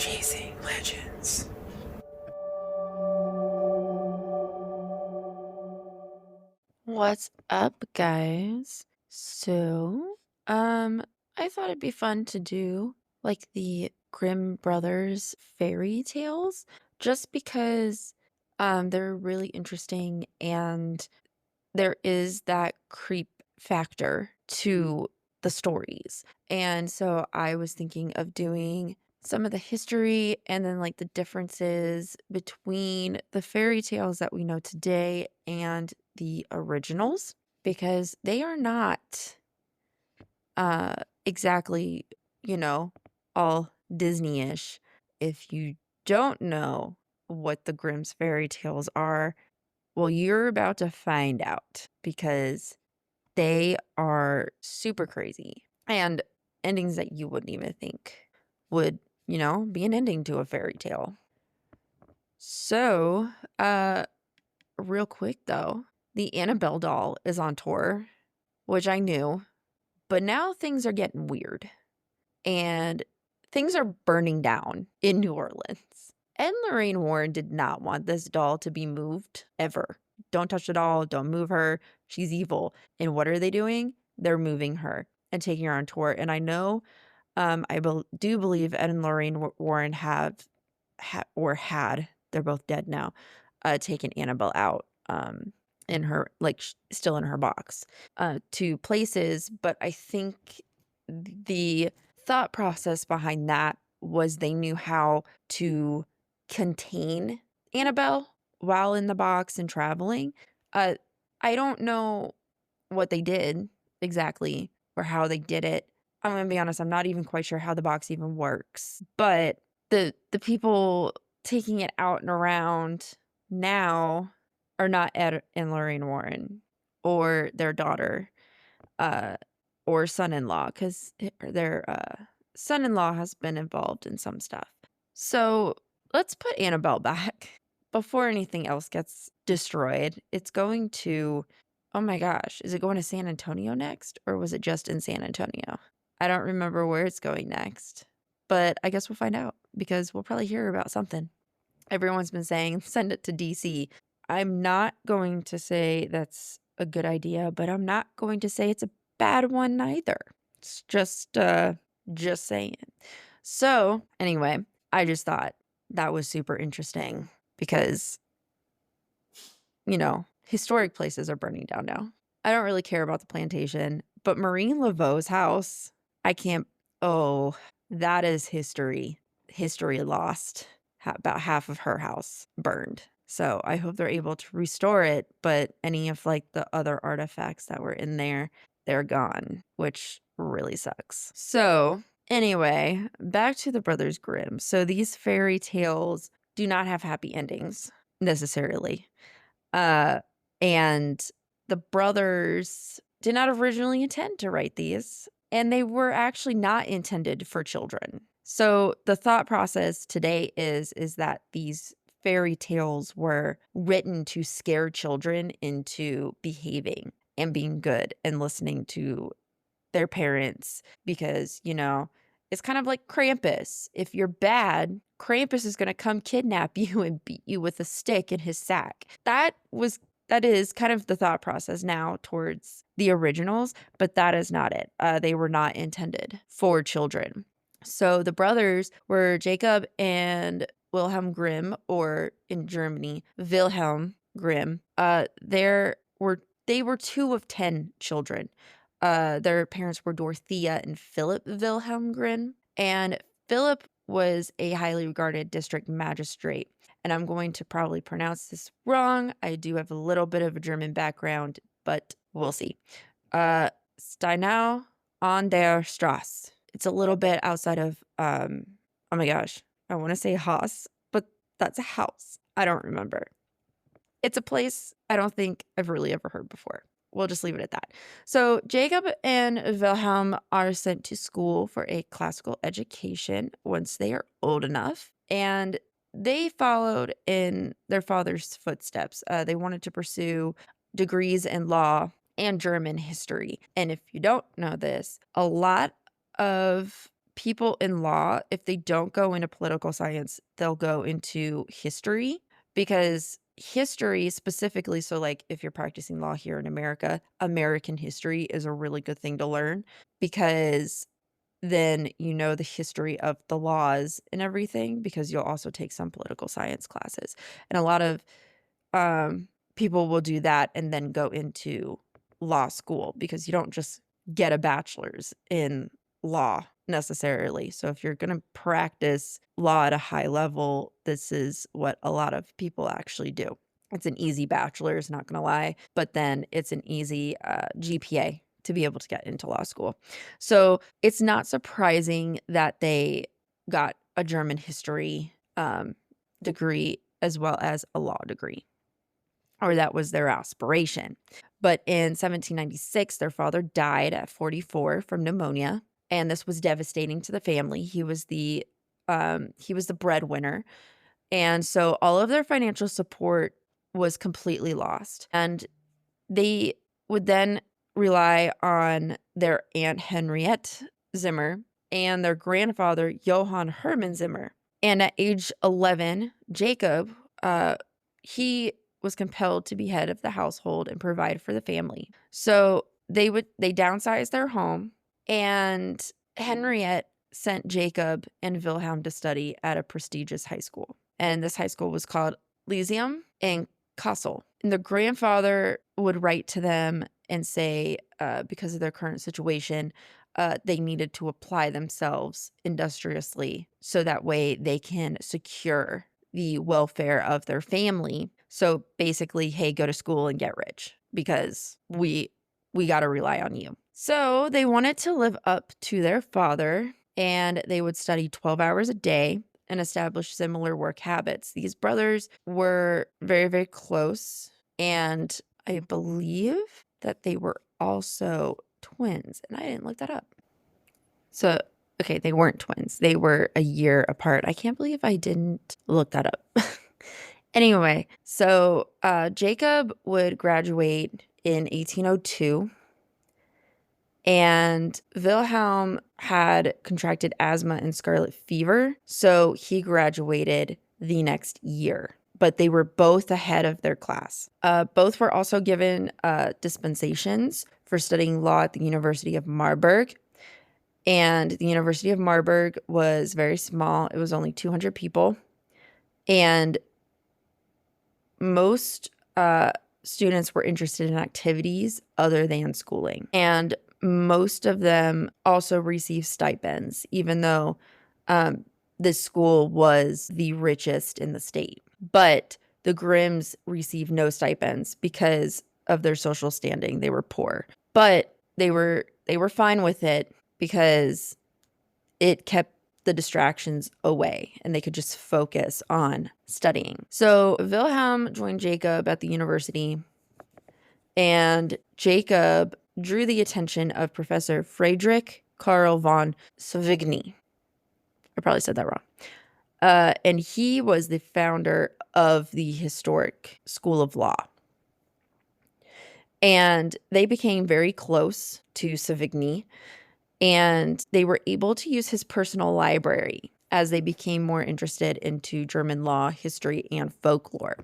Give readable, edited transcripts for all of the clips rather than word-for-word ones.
Chasing Legends. What's up, guys? Um, I thought it'd be fun to do like the Grimm brothers fairy tales just because they're really interesting and there is that creep factor to the stories. And so I was thinking of doing some of the history and then like the differences between the fairy tales that we know today and the originals because they are not uh exactly, you know, all Disney-ish. If you don't know what the Grimm's fairy tales are, well, you're about to find out because they are super crazy and endings that you wouldn't even think would, be an ending to a fairy tale. So, real quick though, the Annabelle doll is on tour, which I knew, but now things are getting weird and things are burning down in New Orleans. And Lorraine Warren did not want this doll to be moved ever. Don't touch the doll, don't move her. She's evil. And what are they doing? They're moving her and taking her on tour. And I know, do believe Ed and Lorraine Warren or had, they're both dead now, taken Annabelle out in her, like, still in her box to places. But I think the thought process behind that was they knew how to contain Annabelle while in the box and traveling. Uh, I don't know what they did exactly or how they did it. I'm gonna be honest, I'm not even quite sure how the box even works. But the people taking it out and around now are not Ed and Lorraine Warren or their daughter uh, or son-in-law, because their son-in-law has been involved in some stuff. So let's put Annabelle back before anything else gets destroyed. It's going to, oh my gosh, is it going to San Antonio next, or was it just in San Antonio? I don't remember where it's going next, but I guess we'll find out because we'll probably hear about something. Everyone's been saying send it to DC. I'm not going to say that's a good idea, but I'm not going to say it's a bad one either. It's just saying. So, anyway, I just thought that was super interesting because, historic places are burning down now. I don't really care about the plantation, but Maureen Laveau's house, I can't, oh, that is history. History lost. About half of her house burned. So I hope they're able to restore it, but any of like the other artifacts that were in there, they're gone, which really sucks. So anyway, back to the Brothers Grimm. So these fairy tales do not have happy endings necessarily. Uh, and the brothers did not originally intend to write these, and they were actually not intended for children. So the thought process today is that these fairy tales were written to scare children into behaving and being good and listening to their parents because, it's kind of like Krampus. If you're bad, Krampus is going to come kidnap you and beat you with a stick in his sack. That is kind of the thought process now towards the originals, but that is not it. They were not intended for children. So the brothers were Jacob and Wilhelm Grimm, or in Germany, Wilhelm Grimm. They were two of 10 children. Their parents were Dorothea and Philip Wilhelm Grimm, and Philip was a highly regarded district magistrate. And I'm going to probably pronounce this wrong. I do have a little bit of a German background, but we'll see. Steinau an der Straße. It's a little bit outside of, oh my gosh, I want to say Haas, but that's a house. I don't remember. It's a place I don't think I've really ever heard before. We'll just leave it at that. So Jacob and Wilhelm are sent to school for a classical education once they are old enough, and they followed in their father's footsteps. They wanted to pursue degrees in law and German history. And if you don't know this, a lot of people in law, if they don't go into political science, they'll go into history, because history specifically, so like if you're practicing law here in America, American history is a really good thing to learn, because then you know the history of the laws and everything, because you'll also take some political science classes. And a lot of people will do that and then go into law school, because you don't just get a bachelor's in law necessarily. So if you're going to practice law at a high level, this is what a lot of people actually do. It's an easy bachelor's, not going to lie, but then it's an easy GPA to be able to get into law school. So it's not surprising that they got a German history degree as well as a law degree, or that was their aspiration. But in 1796, their father died at 44 from pneumonia, and this was devastating to the family. He was the breadwinner, and so all of their financial support was completely lost. And they would then rely on their Aunt Henriette Zimmer and their grandfather Johann Hermann Zimmer. And at age 11, Jacob, he was compelled to be head of the household and provide for the family. So they downsized their home, and Henriette sent Jacob and Wilhelm to study at a prestigious high school. And this high school was called Lyceum in Kassel. And the grandfather would write to them and say, because of their current situation, they needed to apply themselves industriously so that way they can secure the welfare of their family. So basically, hey, go to school and get rich, because we got to rely on you. So they wanted to live up to their father, and they would study 12 hours a day and establish similar work habits. These brothers were very, very close, and I believe that they were also twins, and I didn't look that up. So, okay, they weren't twins. They were a year apart. I can't believe I didn't look that up. Anyway, so Jacob would graduate in 1802, and Wilhelm had contracted asthma and scarlet fever, so he graduated the next year. But they were both ahead of their class. Both were also given dispensations for studying law at the University of Marburg. And the University of Marburg was very small. It was only 200 people. And most students were interested in activities other than schooling. And most of them also received stipends, even though this school was the richest in the state. But the Grimms received no stipends because of their social standing. They were poor. But they were fine with it because it kept the distractions away and they could just focus on studying. So Wilhelm joined Jacob at the university, and Jacob drew the attention of Professor Friedrich Karl von Savigny. I probably said that wrong. And he was the founder of the historic School of Law. And they became very close to Savigny, and they were able to use his personal library as they became more interested into German law, history, and folklore.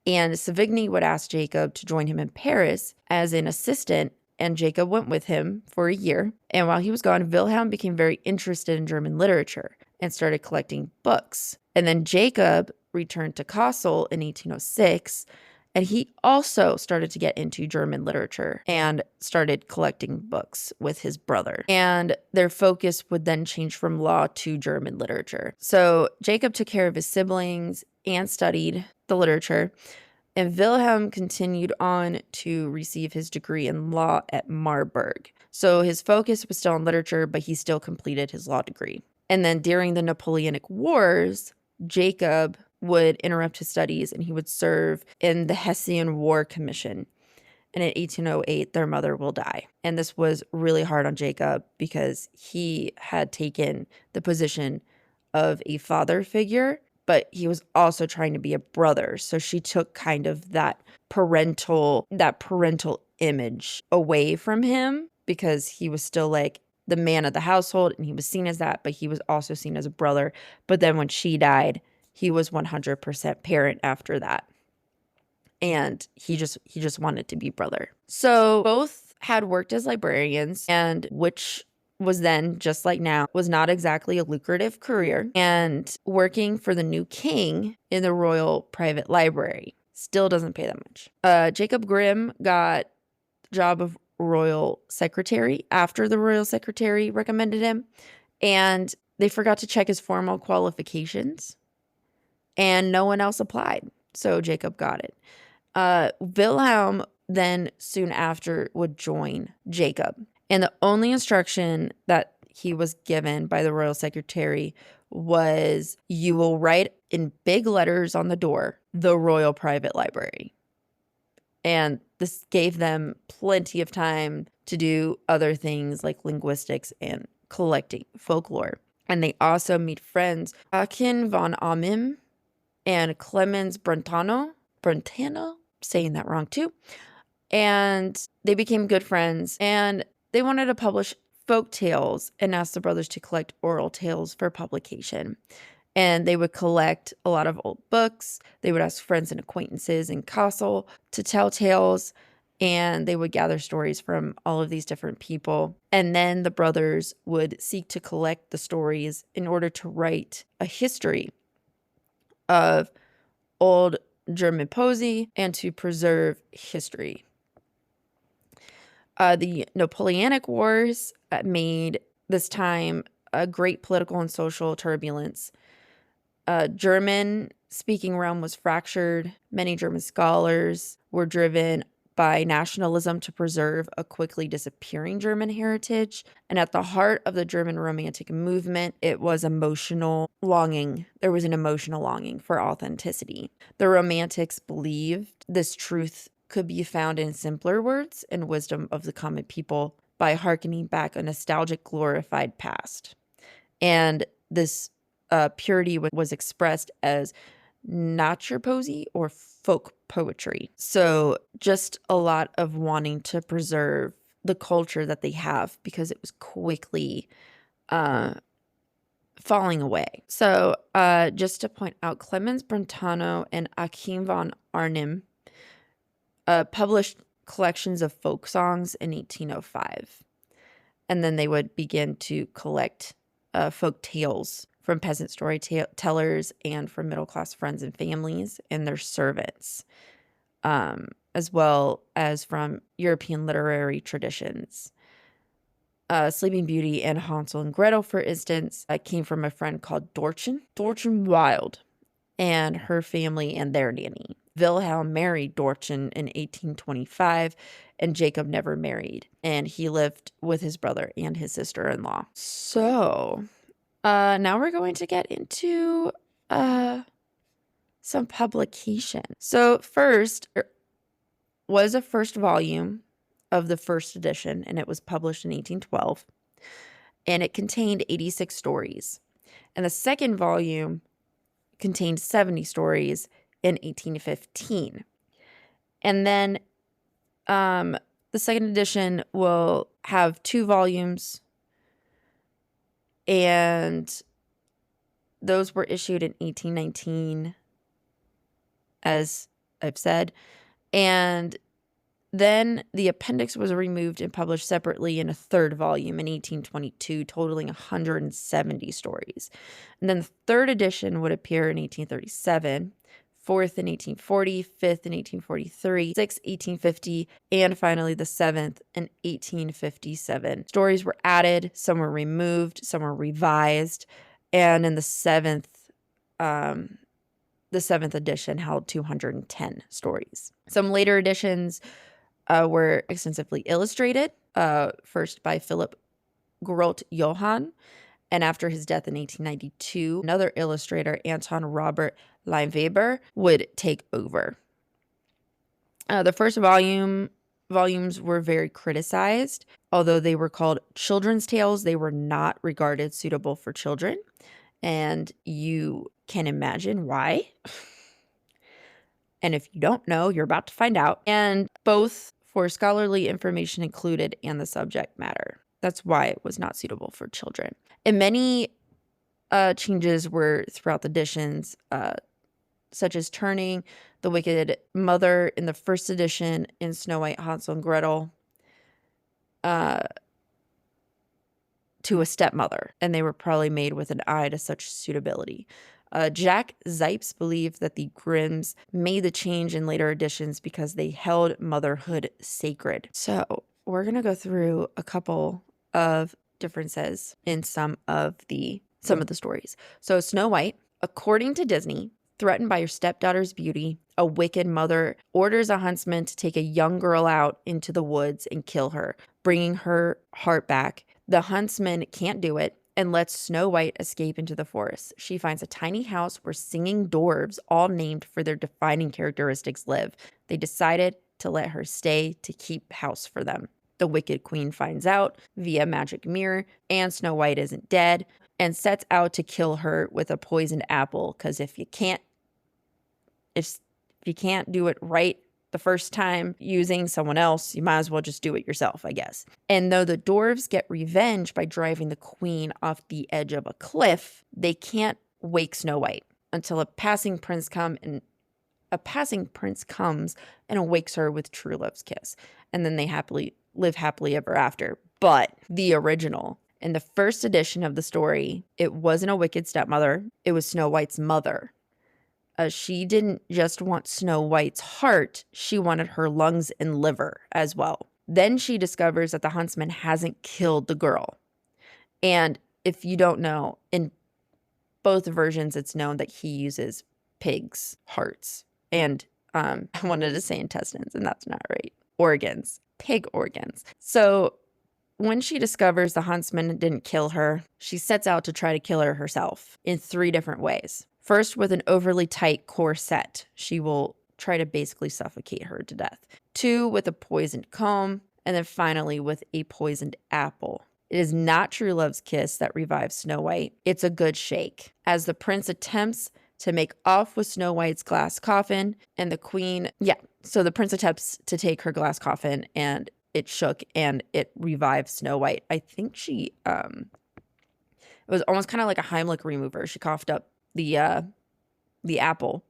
And Savigny would ask Jacob to join him in Paris as an assistant, and Jacob went with him for a year. And while he was gone, Wilhelm became very interested in German literature and started collecting books. And then Jacob returned to Kassel in 1806, and he also started to get into German literature and started collecting books with his brother. And their focus would then change from law to German literature. So Jacob took care of his siblings and studied the literature, and Wilhelm continued on to receive his degree in law at Marburg. So his focus was still on literature, but he still completed his law degree. And then during the Napoleonic Wars, Jacob would interrupt his studies and he would serve in the Hessian War Commission. And in 1808, their mother will die. And this was really hard on Jacob because he had taken the position of a father figure, but he was also trying to be a brother. So she took kind of that parental image away from him because he was still like the man of the household, and he was seen as that, but he was also seen as a brother. But then when she died, he was 100% parent after that. And he just wanted to be brother. So both had worked as librarians, and which was then, just like now, was not exactly a lucrative career. And working for the new king in the royal private library still doesn't pay that much. Jacob Grimm got the job of royal secretary after the royal secretary recommended him, and they forgot to check his formal qualifications, and no one else applied. So Jacob got it. Wilhelm then soon after would join Jacob. And the only instruction that he was given by the royal secretary was, you will write in big letters on the door, the Royal Private Library. And this gave them plenty of time to do other things like linguistics and collecting folklore. And they also meet friends Akin von Amim and Clemens Brentano, saying that wrong too. And they became good friends, and they wanted to publish folk tales and asked the brothers to collect oral tales for publication. And they would collect a lot of old books. They would ask friends and acquaintances in Kassel to tell tales, and they would gather stories from all of these different people. And then the brothers would seek to collect the stories in order to write a history of old German poesy and to preserve history. The Napoleonic Wars made this time a great political and social turbulence. German-speaking realm was fractured. Many German scholars were driven by nationalism to preserve a quickly disappearing German heritage. And at the heart of the German Romantic movement, it was emotional longing. There was an emotional longing for authenticity. The Romantics believed this truth could be found in simpler words and wisdom of the common people by hearkening back a nostalgic, glorified past. And this purity was expressed as Naturpoesie or folk poetry. So just a lot of wanting to preserve the culture that they have because it was quickly falling away. So just to point out, Clemens Brentano and Akim von Arnim published collections of folk songs in 1805. And then they would begin to collect folk tales from peasant storytellers and from middle-class friends and families and their servants, as well as from European literary traditions. Sleeping Beauty and Hansel and Gretel, for instance, came from a friend called Dorchen Wild, and her family and their nanny. Wilhelm married Dorchen in 1825, and Jacob never married, and he lived with his brother and his sister-in-law. So now we're going to get into some publication. So first was a first volume of the first edition, and it was published in 1812, and it contained 86 stories. And the second volume contained 70 stories in 1815. And then the second edition will have 2 volumes, and those were issued in 1819, as I've said. And then the appendix was removed and published separately in a third volume in 1822, totaling 170 stories. And then the third edition would appear in 1837, fourth in 1840, fifth in 1843, sixth 1850, and finally the seventh in 1857. Stories were added, some were removed, some were revised, and in the seventh edition held 210 stories. Some later editions were extensively illustrated, first by Philip Grote Johann, and after his death in 1892, another illustrator, Anton Robert Leinweber, would take over. The first volumes were very criticized. Although they were called children's tales, they were not regarded suitable for children, and you can imagine why. And if you don't know, you're about to find out. And both for scholarly information included and the subject matter. That's why it was not suitable for children. And many changes were throughout the editions, such as turning the wicked mother in the first edition in Snow White, Hansel, and Gretel to a stepmother, and they were probably made with an eye to such suitability. Jack Zipes believed that the Grimms made the change in later editions because they held motherhood sacred. So we're going to go through a couple of differences in some of the stories. So Snow White, according to Disney, threatened by her stepdaughter's beauty, a wicked mother orders a huntsman to take a young girl out into the woods and kill her, bringing her heart back. The huntsman can't do it and lets Snow White escape into the forest. She finds a tiny house where singing dwarves, all named for their defining characteristics, live. They decided to let her stay to keep house for them. The wicked queen finds out via magic mirror, and Snow White isn't dead, and sets out to kill her with a poisoned apple, because if you can't do it right the first time using someone else, you might as well just do it yourself, I guess. And though the dwarves get revenge by driving the queen off the edge of a cliff, they can't wake Snow White until a passing prince comes and awakes her with true love's kiss. And then they live happily ever after. But the original, in the first edition of the story, it wasn't a wicked stepmother, it was Snow White's mother. She didn't just want Snow White's heart, she wanted her lungs and liver as well. Then she discovers that the huntsman hasn't killed the girl. And if you don't know, in both versions, it's known that he uses pigs' hearts. And I wanted to say intestines, and that's not right. Organs. Pig organs. So when she discovers the huntsman didn't kill her, she sets out to try to kill her herself in 3 different ways. First, with an overly tight corset. She will try to basically suffocate her to death. 2, with a poisoned comb. And then finally, with a poisoned apple. It is not true love's kiss that revives Snow White. It's a good shake. As the prince attempts to make off with Snow White's glass coffin, and the queen, so the prince attempts to take her glass coffin, and it shook, and it revived Snow White. I think she, it was almost kind of like a Heimlich remover. She coughed up the apple,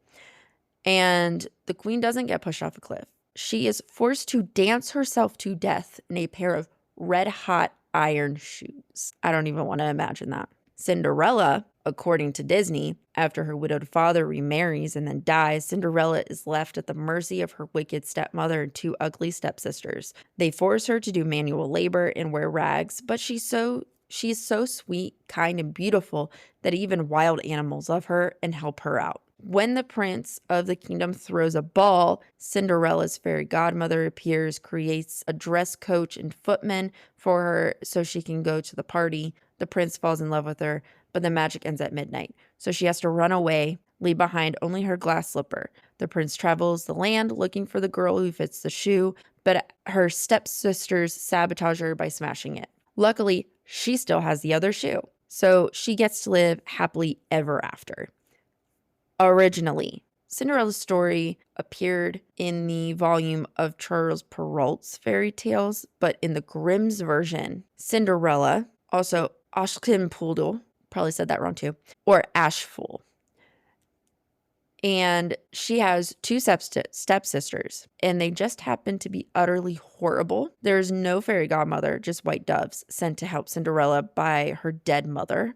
and the queen doesn't get pushed off a cliff. She is forced to dance herself to death in a pair of red-hot iron shoes. I don't even want to imagine that. Cinderella, according to Disney, after her widowed father remarries and then dies, Cinderella is left at the mercy of her wicked stepmother and 2 ugly stepsisters. They force her to do manual labor and wear rags, but she's so sweet, kind, and beautiful that even wild animals love her and help her out. When the prince of the kingdom throws a ball, Cinderella's fairy godmother appears, creates a dress coach and footmen for her so she can go to the party. The prince falls in love with her, but the magic ends at midnight. So she has to run away, leave behind only her glass slipper. The prince travels the land looking for the girl who fits the shoe, but her stepsisters sabotage her by smashing it. Luckily, she still has the other shoe, so she gets to live happily ever after. Originally, Cinderella's story appeared in the volume of Charles Perrault's fairy tales, but in the Grimm's version, Cinderella, also Aschenputtel, probably said that wrong too, or Ashful. And she has 2 stepsisters, and they just happen to be utterly horrible. There's no fairy godmother, just white doves sent to help Cinderella by her dead mother.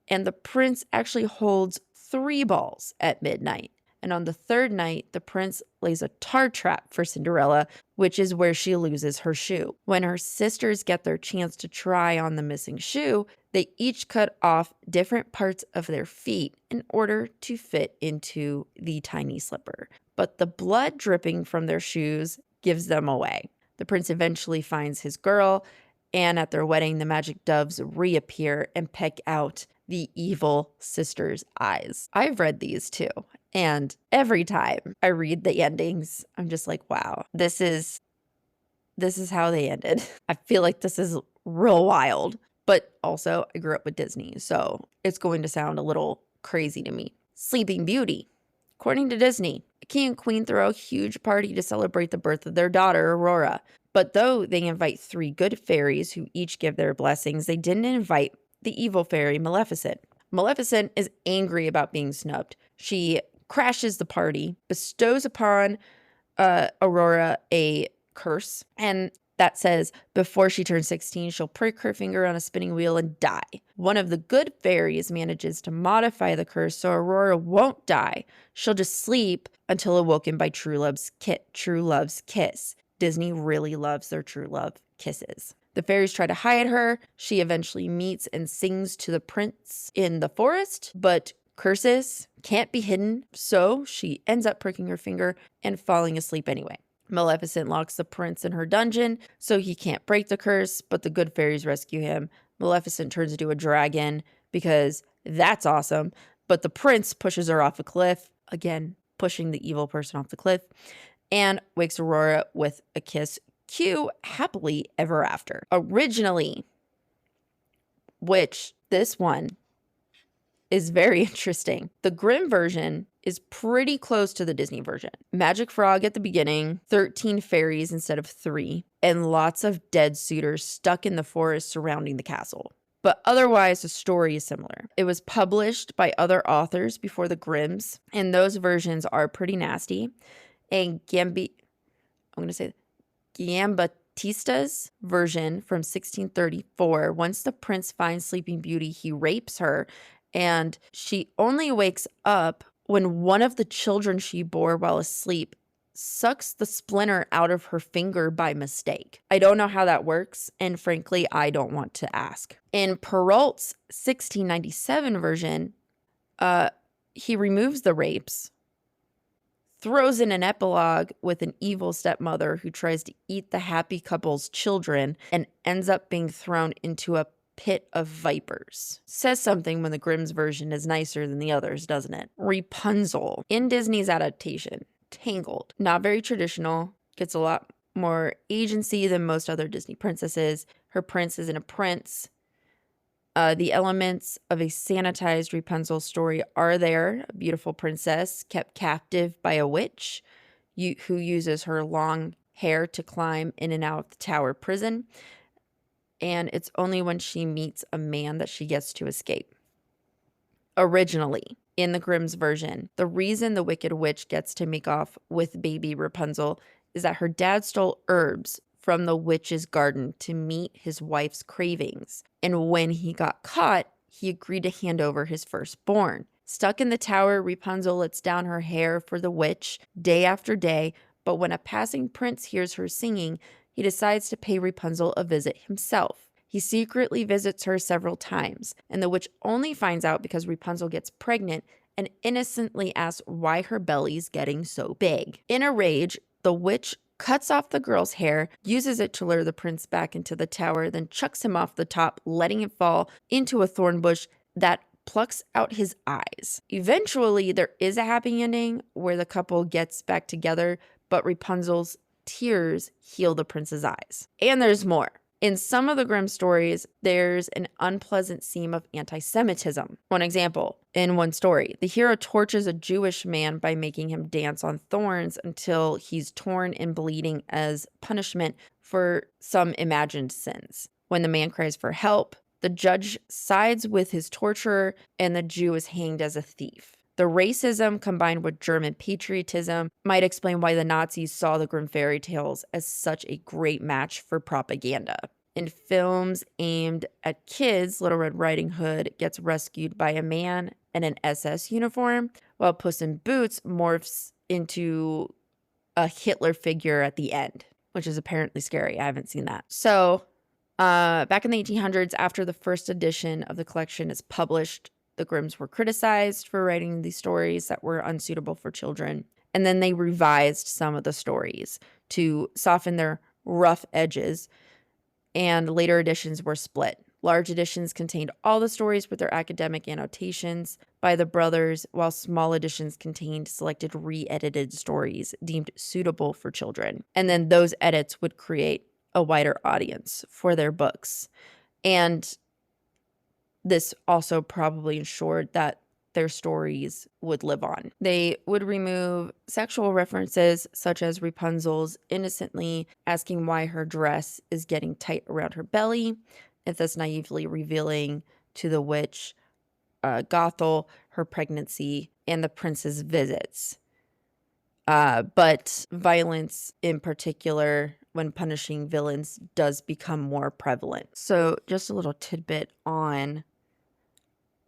And the prince actually holds 3 balls at midnight. And on the 3rd night, the prince lays a tar trap for Cinderella, which is where she loses her shoe. When her sisters get their chance to try on the missing shoe, they each cut off different parts of their feet in order to fit into the tiny slipper. But the blood dripping from their shoes gives them away. The prince eventually finds his girl, and at their wedding, the magic doves reappear and peck out the evil sister's eyes. I've read these too, and every time I read the endings, I'm just like, wow, this is how they ended. I feel like this is real wild, but also I grew up with Disney, so it's going to sound a little crazy to me. Sleeping Beauty. According to Disney, a king and queen throw a huge party to celebrate the birth of their daughter, Aurora. But though they invite 3 good fairies who each give their blessings, they didn't invite the evil fairy Maleficent. Maleficent is angry about being snubbed. She crashes the party, bestows upon Aurora a curse, and that says before she turns 16, she'll prick her finger on a spinning wheel and die. One of the good fairies manages to modify the curse so Aurora won't die. She'll just sleep until awoken by true love's kiss. Disney really loves their true love kisses. The fairies try to hide her. She eventually meets and sings to the prince in the forest, but curses can't be hidden, so she ends up pricking her finger and falling asleep anyway. Maleficent locks the prince in her dungeon so he can't break the curse, but the good fairies rescue him. Maleficent turns into a dragon because that's awesome, but the prince pushes her off a cliff, again, pushing the evil person off the cliff, and wakes Aurora with a kiss. Cue happily ever after. Originally, which this one is very interesting. The Grimm version is pretty close to the Disney version. Magic frog at the beginning, 13 fairies instead of 3, and lots of dead suitors stuck in the forest surrounding the castle. But otherwise, the story is similar. It was published by other authors before the Grimms, and those versions are pretty nasty. And Giambattista's version from 1634, once the prince finds Sleeping Beauty, he rapes her, and she only wakes up when one of the children she bore while asleep sucks the splinter out of her finger by mistake. I don't know how that works, and frankly, I don't want to ask. In Perrault's 1697 version, he removes the rapes, throws in an epilogue with an evil stepmother who tries to eat the happy couple's children and ends up being thrown into a pit of vipers. Says something when the Grimm's version is nicer than the others, doesn't it? Rapunzel. In Disney's adaptation, Tangled. Not very traditional. Gets a lot more agency than most other Disney princesses. Her prince isn't a prince. The elements of a sanitized Rapunzel story are there. A beautiful princess kept captive by a witch who uses her long hair to climb in and out of the tower prison. And it's only when she meets a man that she gets to escape. Originally, in the Grimm's version, the reason the Wicked Witch gets to make off with baby Rapunzel is that her dad stole herbs from the witch's garden to meet his wife's cravings. And when he got caught, he agreed to hand over his firstborn. Stuck in the tower, Rapunzel lets down her hair for the witch day after day, but when a passing prince hears her singing, he decides to pay Rapunzel a visit himself. He secretly visits her several times, and the witch only finds out because Rapunzel gets pregnant and innocently asks why her belly's getting so big. In a rage, the witch cuts off the girl's hair, uses it to lure the prince back into the tower, then chucks him off the top, letting him fall into a thorn bush that plucks out his eyes. Eventually, there is a happy ending where the couple gets back together, but Rapunzel's tears heal the prince's eyes. And there's more. In some of the Grimm stories, there's an unpleasant theme of anti-Semitism. One example, in one story, the hero tortures a Jewish man by making him dance on thorns until he's torn and bleeding as punishment for some imagined sins. When the man cries for help, the judge sides with his torturer and the Jew is hanged as a thief. The racism combined with German patriotism might explain why the Nazis saw the Grimm fairy tales as such a great match for propaganda. In films aimed at kids, Little Red Riding Hood gets rescued by a man in an SS uniform, while Puss in Boots morphs into a Hitler figure at the end, which is apparently scary. I haven't seen that. So, back in the 1800s, after the first edition of the collection is published, the Grimms were criticized for writing these stories that were unsuitable for children. And then they revised some of the stories to soften their rough edges, and later editions were split. Large editions contained all the stories with their academic annotations by the brothers, while small editions contained selected re-edited stories deemed suitable for children. And then those edits would create a wider audience for their books. And this also probably ensured that their stories would live on. They would remove sexual references such as Rapunzel's innocently asking why her dress is getting tight around her belly, and thus naively revealing to the witch Gothel her pregnancy and the prince's visits. But violence in particular, when punishing villains, does become more prevalent. So just a little tidbit on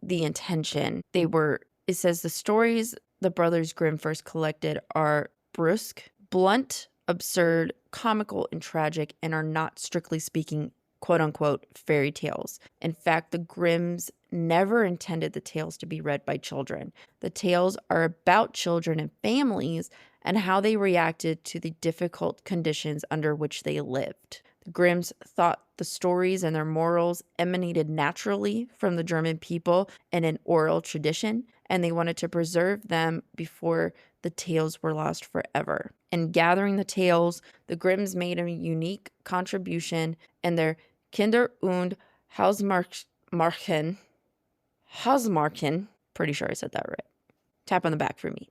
the intention. It says the stories the Brothers Grimm first collected are brusque, blunt, absurd, comical, and tragic, and are not, strictly speaking, quote unquote, fairy tales. In fact, the Grimms never intended the tales to be read by children. The tales are about children and families and how they reacted to the difficult conditions under which they lived. The Grimms thought the stories and their morals emanated naturally from the German people in an oral tradition, and they wanted to preserve them before the tales were lost forever. In gathering the tales, the Grimms made a unique contribution in their Kinder- und Hausmärchen, pretty sure I said that right. Tap on the back for me.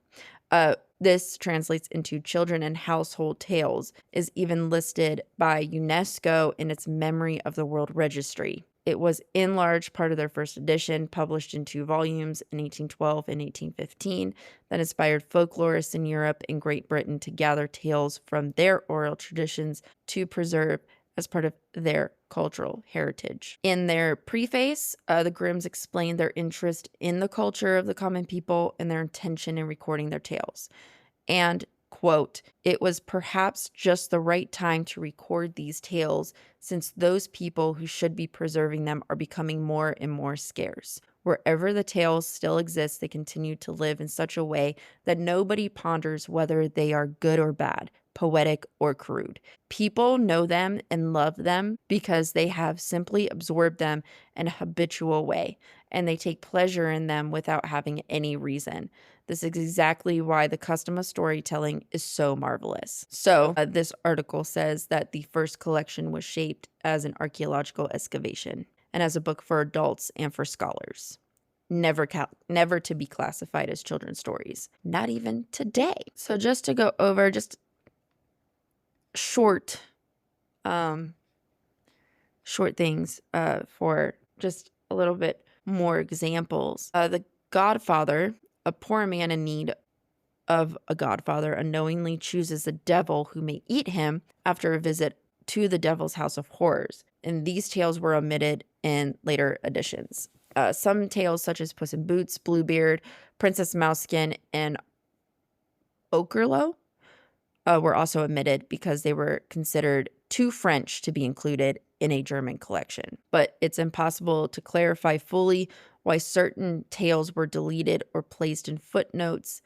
This translates into children and household tales, is even listed by UNESCO in its Memory of the World Registry. It was in large part of their first edition, published in 2 volumes in 1812 and 1815, that inspired folklorists in Europe and Great Britain to gather tales from their oral traditions to preserve as part of their cultural heritage. In their preface, the Grimms explained their interest in the culture of the common people and their intention in recording their tales. And, quote, "It was perhaps just the right time to record these tales, since those people who should be preserving them are becoming more and more scarce. Wherever the tales still exist, they continue to live in such a way that nobody ponders whether they are good or bad, poetic or crude. People know them and love them because they have simply absorbed them in a habitual way, and they take pleasure in them without having any reason. This is exactly why the custom of storytelling is so marvelous." So this article says that the first collection was shaped as an archaeological excavation and as a book for adults and for scholars. Never to be classified as children's stories, not even today. So just to go over just short things for just a little bit more examples. The Godfather, a poor man in need of a godfather, unknowingly chooses the devil who may eat him after a visit to the devil's house of horrors. And these tales were omitted in later editions. Some tales such as Puss in Boots, Bluebeard, Princess Mouseskin, and Okerlo were also omitted because they were considered too French to be included in a German collection. But it's impossible to clarify fully why certain tales were deleted or placed in footnotes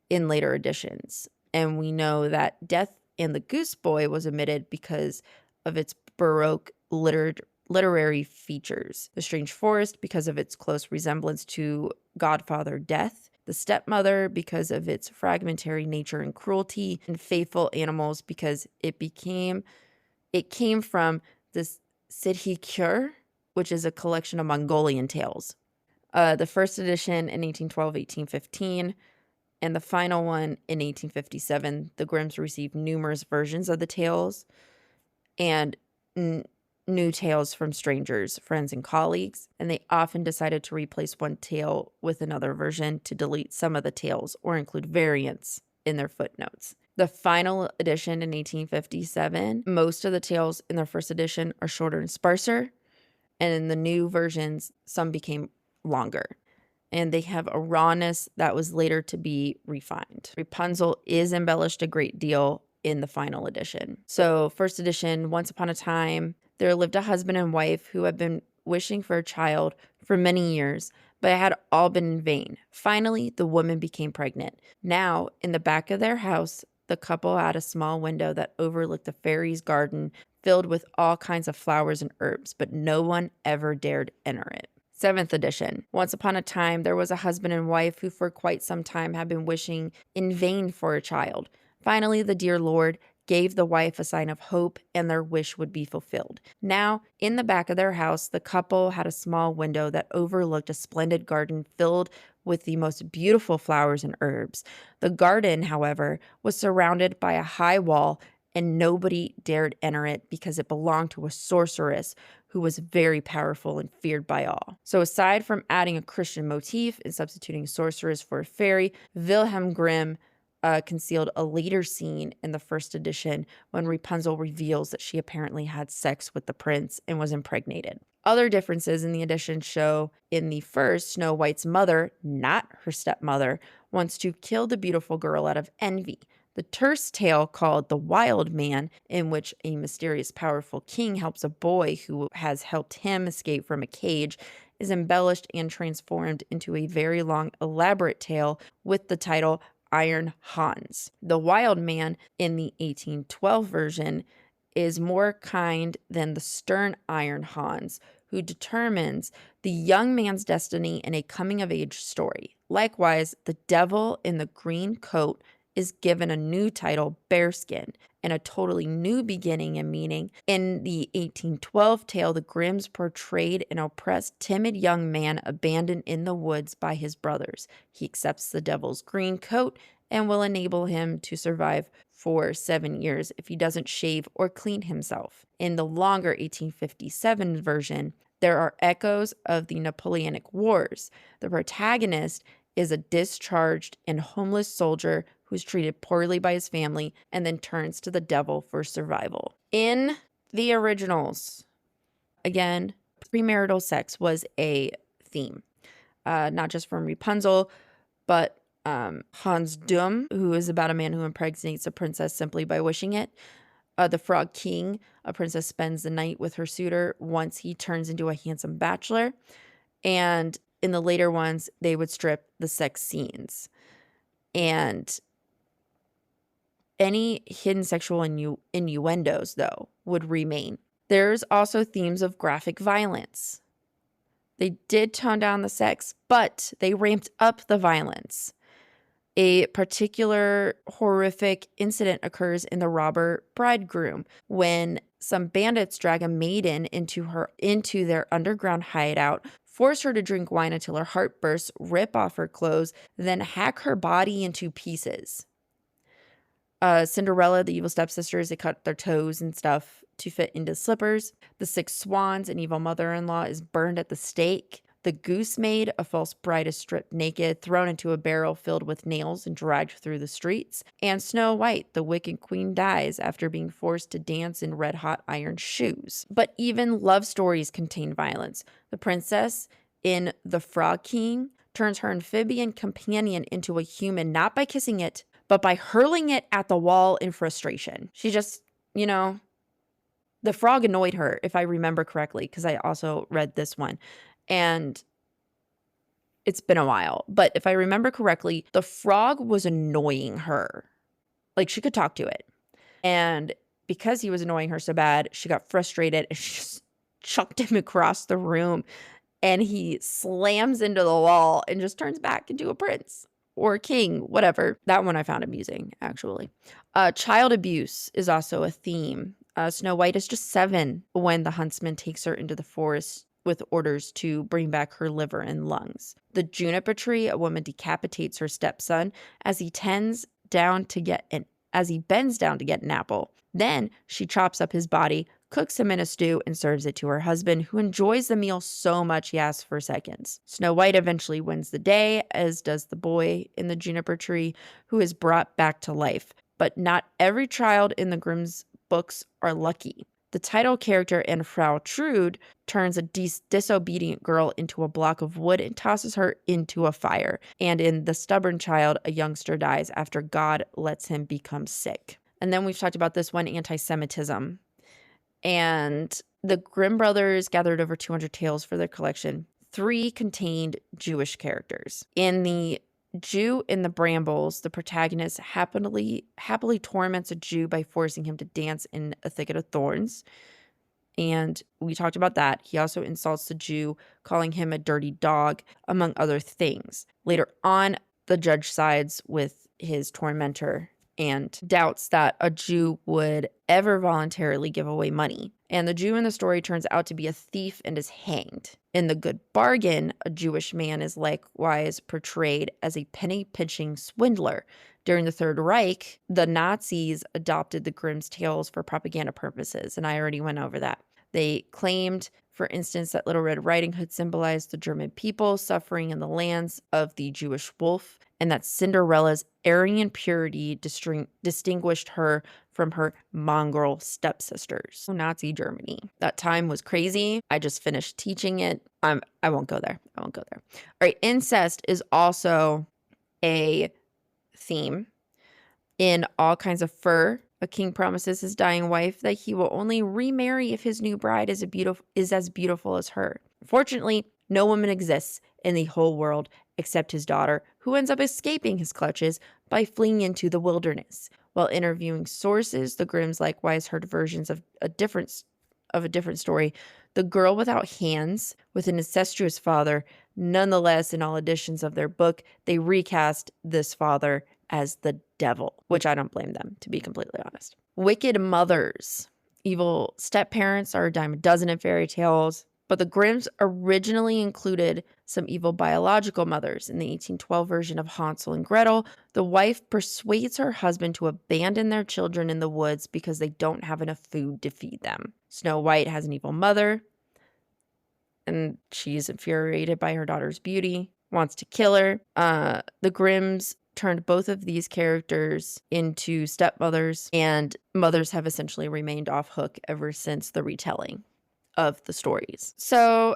in later editions. And we know that Death and the Goose Boy was omitted because of its Baroque literary features. The Strange Forest because of its close resemblance to Godfather Death. The Stepmother because of its fragmentary nature and cruelty. And Faithful Animals because it came from the Sidhikur, which is a collection of Mongolian tales. The first edition in 1812-1815, and the final one in 1857. The Grimms received numerous versions of the tales and new tales from strangers, friends, and colleagues, and they often decided to replace one tale with another version to delete some of the tales or include variants in their footnotes. The final edition in 1857, most of the tales in their first edition are shorter and sparser, and in the new versions, some became longer. And they have a rawness that was later to be refined. Rapunzel is embellished a great deal in the final edition. So, first edition, once upon a time, there lived a husband and wife who had been wishing for a child for many years, but it had all been in vain. Finally, the woman became pregnant. Now, in the back of their house, the couple had a small window that overlooked a fairy's garden filled with all kinds of flowers and herbs, but no one ever dared enter it. 7th edition. Once upon a time, there was a husband and wife who for quite some time had been wishing in vain for a child. Finally, the dear Lord gave the wife a sign of hope, and their wish would be fulfilled. Now, in the back of their house, the couple had a small window that overlooked a splendid garden filled with the most beautiful flowers and herbs. The garden, however, was surrounded by a high wall, and nobody dared enter it because it belonged to a sorceress who was very powerful and feared by all. So aside from adding a Christian motif and substituting sorceress for a fairy, Wilhelm Grimm concealed a later scene in the first edition when Rapunzel reveals that she apparently had sex with the prince and was impregnated. Other differences in the edition show in the first, Snow White's mother, not her stepmother, wants to kill the beautiful girl out of envy. The terse tale called The Wild Man, in which a mysterious, powerful king helps a boy who has helped him escape from a cage, is embellished and transformed into a very long, elaborate tale with the title Iron Hans. The Wild Man in the 1812 version is more kind than the stern Iron Hans, who determines the young man's destiny in a coming-of-age story. Likewise, the devil in the green coat is given a new title, Bearskin, and a totally new beginning and meaning. In the 1812 tale, the Grimms portrayed an oppressed, timid young man abandoned in the woods by his brothers. He accepts the devil's green coat and will enable him to survive for 7 years if he doesn't shave or clean himself. In the longer 1857 version, there are echoes of the Napoleonic Wars. The protagonist is a discharged and homeless soldier who's treated poorly by his family and then turns to the devil for survival. In the originals, again, premarital sex was a theme, not just from Rapunzel, but Hans Dumm, who is about a man who impregnates a princess simply by wishing it. The Frog King, a princess spends the night with her suitor once he turns into a handsome bachelor. And in the later ones, they would strip the sex scenes. And any hidden sexual innuendos, though, would remain. There's also themes of graphic violence. They did tone down the sex, but they ramped up the violence. A particular horrific incident occurs in The Robber Bridegroom when some bandits drag a maiden into their underground hideout, force her to drink wine until her heart bursts, rip off her clothes, then hack her body into pieces. Cinderella, the evil stepsisters, they cut their toes and stuff to fit into slippers. The Six Swans, an evil mother-in-law, is burned at the stake. The Goose Maid, a false bride, is stripped naked, thrown into a barrel filled with nails, and dragged through the streets. And Snow White, the wicked queen, dies after being forced to dance in red-hot iron shoes. But even love stories contain violence. The princess in The Frog King turns her amphibian companion into a human, not by kissing it, but by hurling it at the wall in frustration. She just, the frog annoyed her, if I remember correctly, because I also read this one. And it's been a while. But if I remember correctly, the frog was annoying her. Like, she could talk to it. And because he was annoying her so bad, she got frustrated and she just chucked him across the room. And he slams into the wall and just turns back into a prince. Or a king, whatever. That one I found amusing, actually. Child abuse is also a theme. Snow White is just 7 when the huntsman takes her into the forest with orders to bring back her liver and lungs. The juniper tree, a woman decapitates her stepson as he bends down to get an apple. Then she chops up his body, cooks him in a stew, and serves it to her husband, who enjoys the meal so much he asks for seconds. Snow White eventually wins the day, as does the boy in the juniper tree, who is brought back to life. But not every child in the Grimm's books are lucky. The title character in Frau Trude turns a disobedient girl into a block of wood and tosses her into a fire. And in The Stubborn Child, a youngster dies after God lets him become sick. And then we've talked about this one, anti-Semitism. And the Grimm brothers gathered over 200 tales for their collection. 3 contained Jewish characters. In The Jew in the Brambles, the protagonist happily torments a Jew by forcing him to dance in a thicket of thorns. And we talked about that. He also insults the Jew, calling him a dirty dog, among other things. Later on, the judge sides with his tormentor and doubts that a Jew would ever voluntarily give away money. And the Jew in the story turns out to be a thief and is hanged. In The Good Bargain, a Jewish man is likewise portrayed as a penny-pinching swindler. During the Third Reich, the Nazis adopted the Grimm's tales for propaganda purposes, and I already went over that. They claimed, for instance, that Little Red Riding Hood symbolized the German people suffering in the lands of the Jewish wolf, and that Cinderella's Aryan purity distinguished her from her mongrel stepsisters. Nazi Germany. That time was crazy. I just finished teaching it. I won't go there. All right, incest is also a theme. In All Kinds of Fur, a king promises his dying wife that he will only remarry if his new bride is as beautiful as her. Fortunately, no woman exists in the whole world except his daughter, who ends up escaping his clutches by fleeing into the wilderness. While interviewing sources, the Grimms likewise heard versions of a different story. The Girl Without Hands, with an incestuous father. Nonetheless, in all editions of their book, they recast this father as the devil, which I don't blame them, to be completely honest. Wicked mothers. Evil step-parents are a dime a dozen in fairy tales, but the Grimms originally included some evil biological mothers. In the 1812 version of Hansel and Gretel, the wife persuades her husband to abandon their children in the woods because they don't have enough food to feed them. Snow White has an evil mother, and she's infuriated by her daughter's beauty, wants to kill her. The Grimms turned both of these characters into stepmothers, and mothers have essentially remained off hook ever since the retelling of the stories. So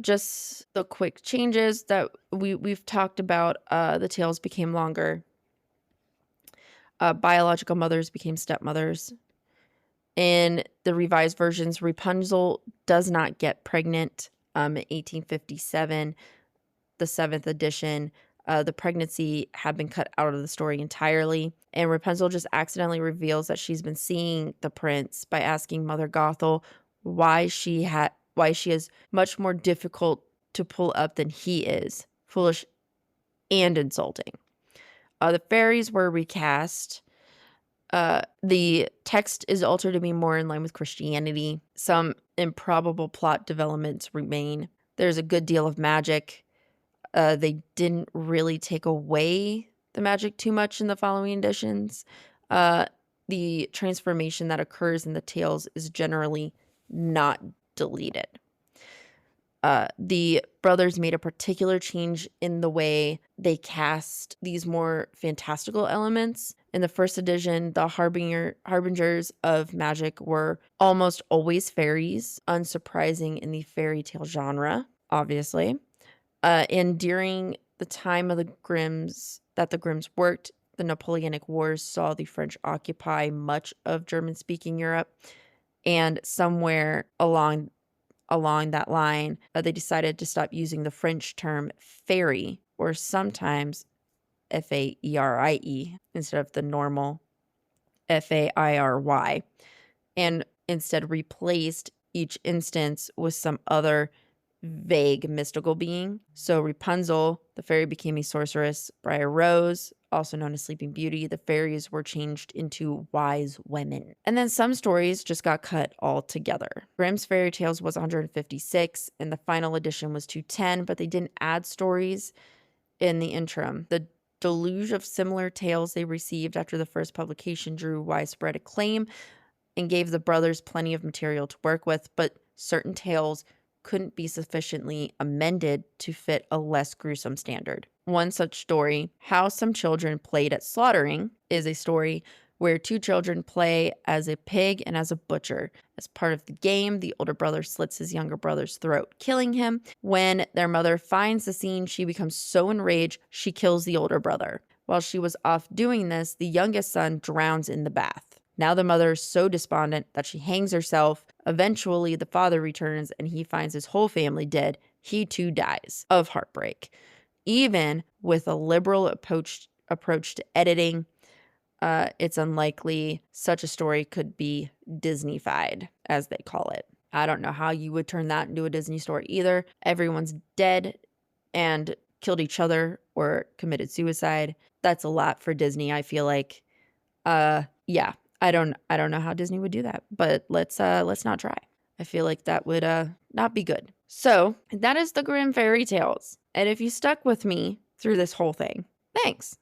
just the quick changes that we've talked about. The tales became longer. Biological mothers became stepmothers. In the revised versions, Rapunzel does not get pregnant. In 1857, the 7th edition, the pregnancy had been cut out of the story entirely, and Rapunzel just accidentally reveals that she's been seeing the prince by asking Mother Gothel why she is much more difficult to pull up than he is. Foolish and insulting. The fairies were recast. The text is altered to be more in line with Christianity. Some improbable plot developments remain. There's a good deal of magic. They didn't really take away the magic too much in the following editions. The transformation that occurs in the tales is generally not deleted. The brothers made a particular change in the way they cast these more fantastical elements. In the first edition, the harbingers of magic were almost always fairies, unsurprising in the fairy tale genre, obviously. And during the time of the Grimms worked, the Napoleonic Wars saw the French occupy much of German-speaking Europe, and somewhere along that line, they decided to stop using the French term fairy, or sometimes F-A-E-R-I-E, instead of the normal F-A-I-R-Y, and instead replaced each instance with some other vague mystical being. So Rapunzel, the fairy, became a sorceress. Briar Rose, also known as Sleeping Beauty, the fairies were changed into wise women. And then some stories just got cut altogether. Grimm's Fairy Tales was 156, and the final edition was 210, but they didn't add stories in the interim. The deluge of similar tales they received after the first publication drew widespread acclaim and gave the brothers plenty of material to work with, but certain tales couldn't be sufficiently amended to fit a less gruesome standard. One such story, How Some Children Played at Slaughtering, is a story where two children play as a pig and as a butcher. As part of the game, the older brother slits his younger brother's throat, killing him. When their mother finds the scene, she becomes so enraged, she kills the older brother. While she was off doing this, the youngest son drowns in the bath. Now the mother is so despondent that she hangs herself. Eventually, the father returns and he finds his whole family dead. He too dies of heartbreak. Even with a liberal approach to editing, it's unlikely such a story could be Disney-fied, as they call it. I don't know how you would turn that into a Disney story either. Everyone's dead and killed each other or committed suicide. That's a lot for Disney, I feel like. Yeah, I don't know how Disney would do that, but let's not try. I feel like that would not be good. So that is the Grimm fairy tales. And if you stuck with me through this whole thing, thanks.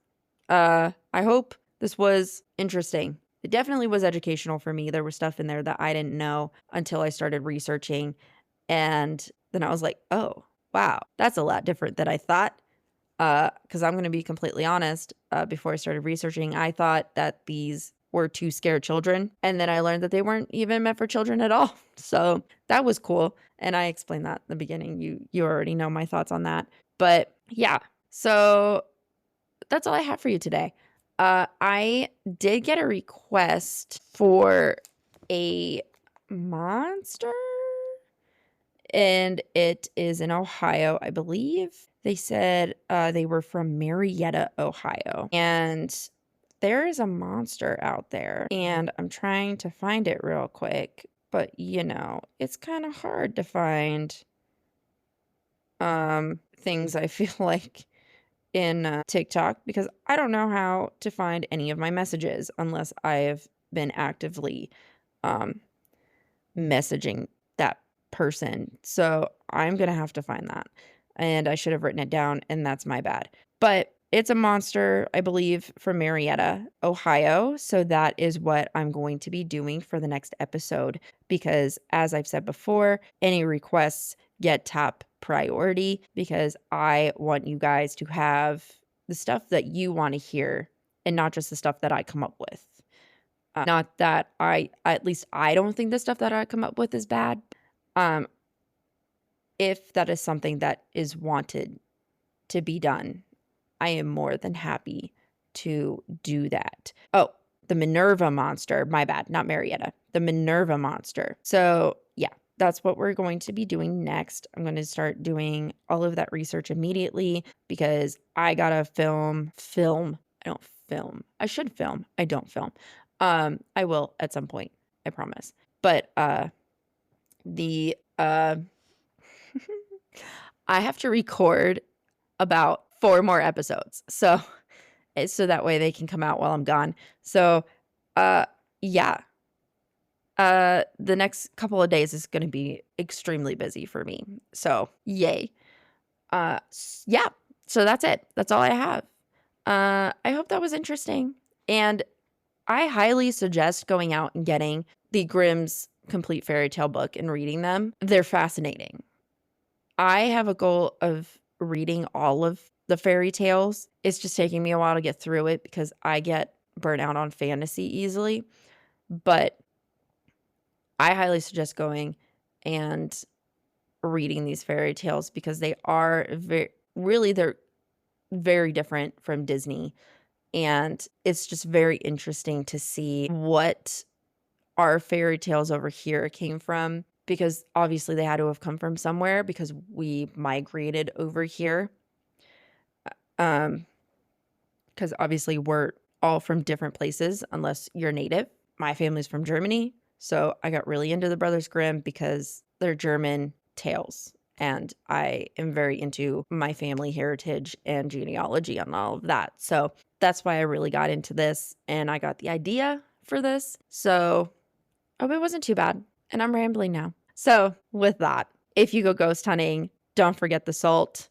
I hope this was interesting. It definitely was educational for me. There was stuff in there that I didn't know until I started researching. And then I was like, oh, wow, that's a lot different than I thought. Because I'm going to be completely honest, before I started researching, I thought that these were to scare children. And then I learned that they weren't even meant for children at all. So that was cool. And I explained that in the beginning. You already know my thoughts on that. But yeah, so that's all I have for you today. I did get a request for a monster, and it is in Ohio, I believe. They said they were from Marietta, Ohio, and there is a monster out there, and I'm trying to find it real quick, but it's kind of hard to find things, I feel like, in TikTok, because I don't know how to find any of my messages unless I have been actively messaging that person. So I'm going to have to find that. And I should have written it down, and that's my bad. But it's a monster, I believe, from Marietta, Ohio. So that is what I'm going to be doing for the next episode, because as I've said before, any requests get top priority because I want you guys to have the stuff that you want to hear and not just the stuff that I come up with. Not that at least I don't think the stuff that I come up with is bad. If that is something that is wanted to be done, I am more than happy to do that. Oh, the Minerva monster. My bad, not Marietta. The Minerva monster. So yeah, that's what we're going to be doing next. I'm going to start doing all of that research immediately because I gotta film. I don't film. I should film. I don't film. I will at some point, I promise. But the I have to record about 4 more episodes. So that way they can come out while I'm gone. So yeah. The next couple of days is going to be extremely busy for me. So, yay. Yeah. So that's it. That's all I have. I hope that was interesting. And I highly suggest going out and getting the Grimm's Complete Fairy Tale book and reading them. They're fascinating. I have a goal of reading all of the fairy tales. It's just taking me a while to get through it because I get burnt out on fantasy easily. But I highly suggest going and reading these fairy tales because they are they're very different from Disney. And it's just very interesting to see what our fairy tales over here came from, because obviously they had to have come from somewhere because we migrated over here. Because obviously we're all from different places unless you're native. My family's from Germany, so I got really into the Brothers Grimm because they're German tales. And I am very into my family heritage and genealogy and all of that. So that's why I really got into this and I got the idea for this. So I hope it wasn't too bad. And I'm rambling now. So with that, if you go ghost hunting, don't forget the salt.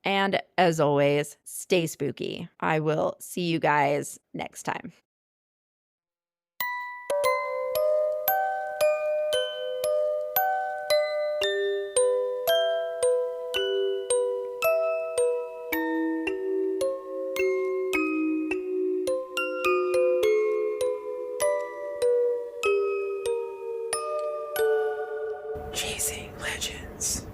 And as always, stay spooky. I will see you guys next time. Chasing legends.